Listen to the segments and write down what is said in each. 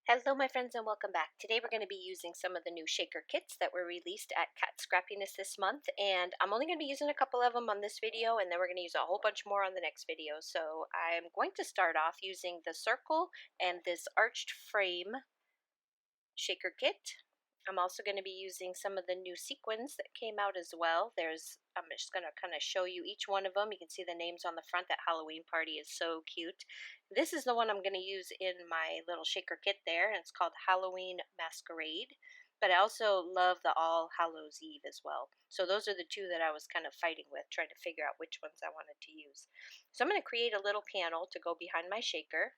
Hello my friends and welcome back. Today we're going to be using some of the new shaker kits that were released at Kat Scrappiness this month, and I'm only going to be using a couple of them on this video, and then we're going to use a whole bunch more on the next video. So I'm going to start off using the circle and this arched frame shaker kit. I'm also going to be using some of the new sequins that came out as well. I'm just going to kind of show you each one of them. You can see the names on the front. That Halloween party is so cute. This is the one I'm going to use in my little shaker kit there, and it's called Halloween Masquerade. But I also love the All Hallows Eve as well. So those are the two that I was kind of fighting with, trying to figure out which ones I wanted to use. So I'm going to create a little panel to go behind my shaker.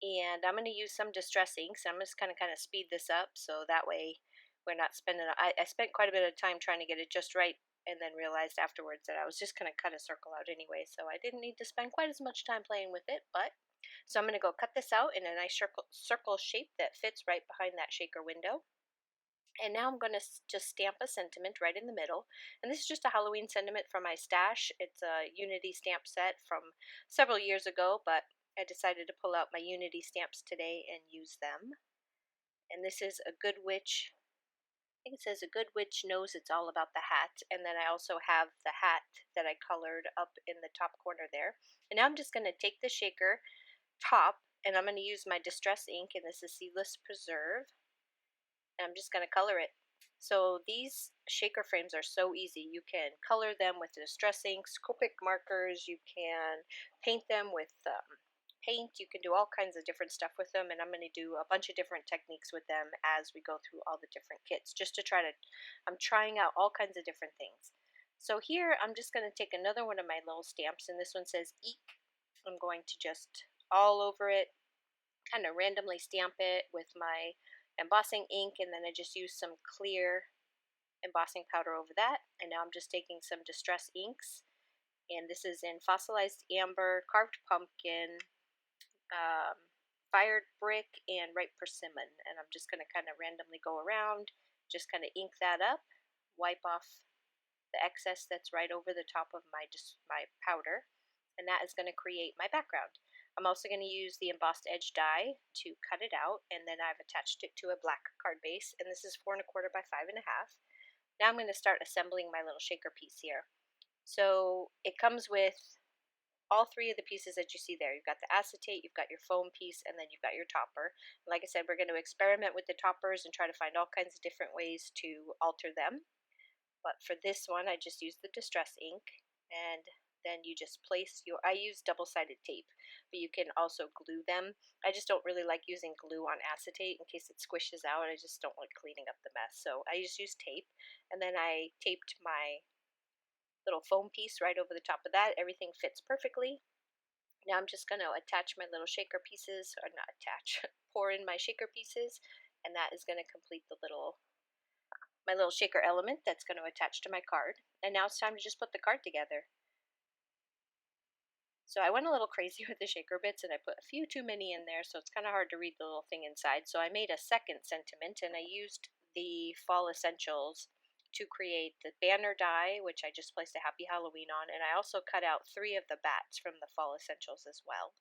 And I'm going to use some distress ink, so I'm just kind of speed this up so that way we're not spending. I spent quite a bit of time trying to get it just right, and then realized afterwards that I was just going to cut a circle out anyway, so I didn't need to spend quite as much time playing with it. But so I'm going to go cut this out in a nice circle shape that fits right behind that shaker window. And now I'm going to just stamp a sentiment right in the middle. And this is just a Halloween sentiment from my stash. It's a Unity stamp set from several years ago, but I decided to pull out my Unity stamps today and use them. And this is a good witch. I think it says a good witch knows it's all about the hat. And then I also have the hat that I colored up in the top corner there. And now I'm just going to take the shaker top and I'm going to use my distress ink, and this is Seedless Preserve. And I'm just going to color it. So these shaker frames are so easy. You can color them with distress inks, Copic markers, you can paint them with paint, you can do all kinds of different stuff with them, and I'm going to do a bunch of different techniques with them as we go through all the different kits, just to I'm trying out all kinds of different things. So here I'm just going to take another one of my little stamps, and this one says Eek. I'm going to just all over it, kind of randomly stamp it with my embossing ink, and then I just use some clear embossing powder over that. And now I'm just taking some distress inks, and this is in Fossilized Amber, Carved Pumpkin, Fired Brick, and Ripe Persimmon. And I'm just going to kind of randomly go around, just kind of ink that up, wipe off the excess that's right over the top of my powder, and that is going to create my background. I'm also going to use the embossed edge die to cut it out, and then I've attached it to a black card base, and this is 4¼ by 5½. Now I'm going to start assembling my little shaker piece here. So it comes with all three of the pieces that you see there. You've got the acetate, you've got your foam piece, and then you've got your topper. Like I said, we're going to experiment with the toppers and try to find all kinds of different ways to alter them. But for this one, I just used the distress ink, and then you just place I use double-sided tape, but you can also glue them. I just don't really like using glue on acetate in case it squishes out. I just don't like cleaning up the mess, so I just use tape, and then I taped my little foam piece right over the top of that. Everything fits perfectly. Now I'm just going to attach my little shaker pieces, or not attach, pour in my shaker pieces, and that is going to complete my little shaker element that's going to attach to my card. And now it's time to just put the card together. So I went a little crazy with the shaker bits, and I put a few too many in there, so it's kind of hard to read the little thing inside. So I made a second sentiment, and I used the Fall Essentials to create the banner die, which I just placed a Happy Halloween on, and I also cut out 3 of the bats from the Fall Essentials as well.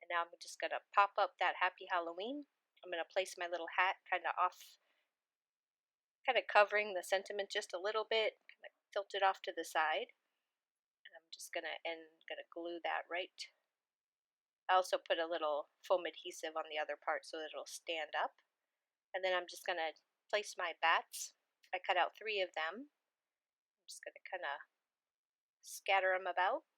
And now I'm just going to pop up that Happy Halloween. I'm going to place my little hat kind of covering the sentiment just a little bit, kind of tilt it off to the side. And I'm just gonna glue that right. I also put a little foam adhesive on the other part so that it'll stand up. And then I'm just gonna place my bats. I cut out 3 of them. I'm just gonna kind of scatter them about.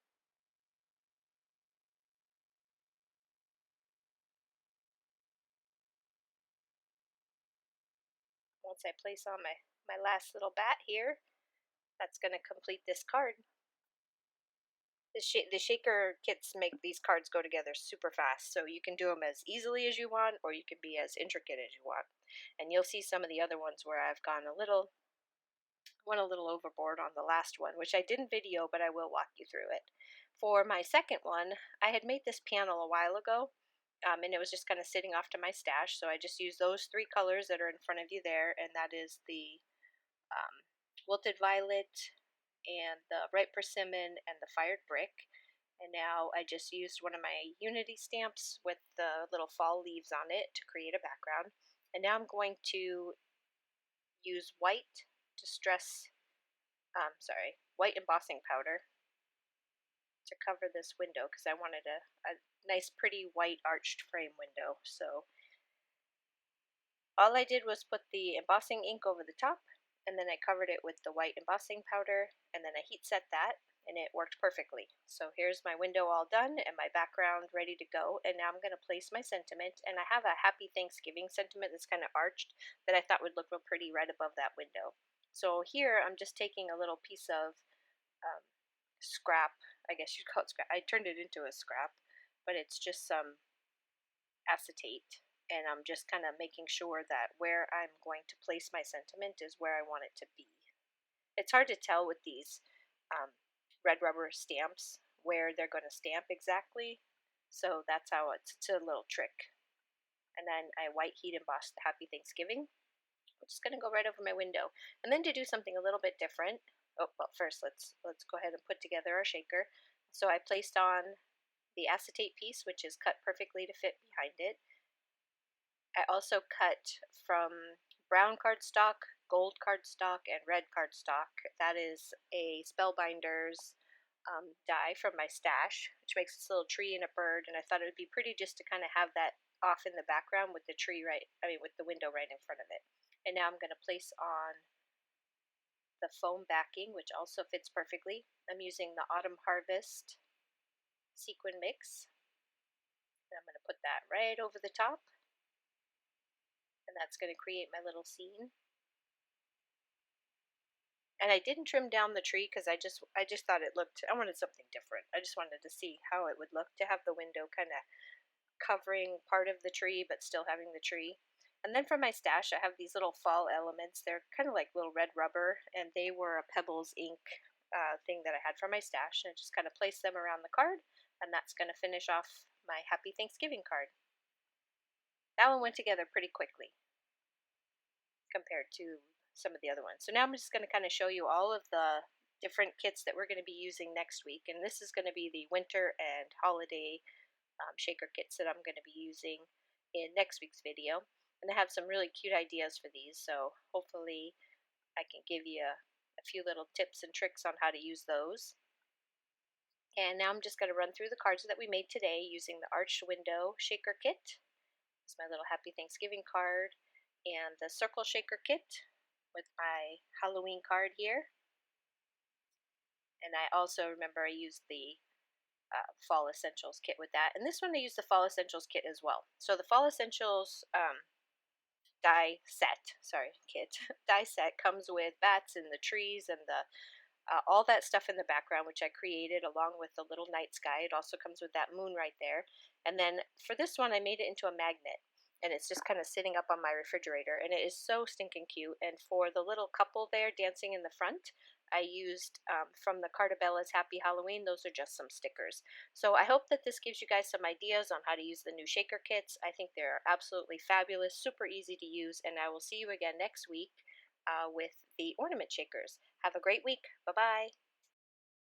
Once I place on my last little bat here, that's gonna complete this card. The shaker kits make these cards go together super fast, so you can do them as easily as you want, or you can be as intricate as you want. And you'll see some of the other ones where I've went a little overboard on the last one, which I didn't video, but I will walk you through it. For my second one, I had made this panel a while ago, and it was just kind of sitting off to my stash, so I just used those 3 colors that are in front of you there, and that is the Wilted Violet, and the Ripe Persimmon, and the Fired Brick. And now I just used one of my Unity stamps with the little fall leaves on it to create a background. And now I'm going to use white distress, white embossing powder to cover this window because I wanted a nice pretty white arched frame window. So all I did was put the embossing ink over the top, and then I covered it with the white embossing powder, and then I heat set that, and it worked perfectly. So here's my window all done and my background ready to go, and now I'm going to place my sentiment, and I have a Happy Thanksgiving sentiment that's kind of arched that I thought would look real pretty right above that window. So here I'm just taking a little piece of scrap, I guess you'd call it scrap. I turned it into a scrap, but it's just some acetate, and I'm just kind of making sure that where I'm going to place my sentiment is where I want it to be. It's hard to tell with these red rubber stamps where they're going to stamp exactly, so that's how it's a little trick. And then I white heat embossed the Happy Thanksgiving, which is going to go right over my window. And then to do something a little bit different, oh well, first let's go ahead and put together our shaker. So I placed on the acetate piece, which is cut perfectly to fit behind it. I also cut from brown cardstock, gold cardstock, and red cardstock. That is a Spellbinders die from my stash, which makes this little tree and a bird, and I thought it would be pretty just to kind of have that off in the background with the tree with the window right in front of it. And now I'm going to place on the foam backing, which also fits perfectly. I'm using the Autumn Harvest sequin mix, and I'm going to put that right over the top, and that's going to create my little scene. And I didn't trim down the tree because I just thought it looked, I wanted something different. I just wanted to see how it would look to have the window kind of covering part of the tree but still having the tree. And then for my stash, I have these little fall elements. They're kind of like little red rubber, and they were a Pebbles ink thing that I had from my stash, and I just kind of placed them around the card, and that's going to finish off my Happy Thanksgiving card. That one went together pretty quickly compared to some of the other ones. So now I'm just going to kind of show you all of the different kits that we're going to be using next week, and this is going to be the winter and holiday shaker kits that I'm going to be using in next week's video. And I have some really cute ideas for these, so hopefully I can give you a few little tips and tricks on how to use those. And now I'm just going to run through the cards that we made today using the Arched Window Shaker Kit. It's my little Happy Thanksgiving card, and the Circle Shaker Kit with my Halloween card here. And I also remember I used the Fall Essentials kit with that. And this one I used the Fall Essentials kit as well. So the Fall Essentials die set comes with bats and the trees and the all that stuff in the background, which I created along with the little night sky. It also comes with that moon right there. And then for this one, I made it into a magnet, and it's just kind of sitting up on my refrigerator, and it is so stinking cute. And for the little couple there dancing in the front, I used from the Cartabella's Happy Halloween. Those are just some stickers. So I hope that this gives you guys some ideas on how to use the new shaker kits. I think they're absolutely fabulous, super easy to use, and I will see you again next week with the ornament shakers. Have a great week. Bye-bye.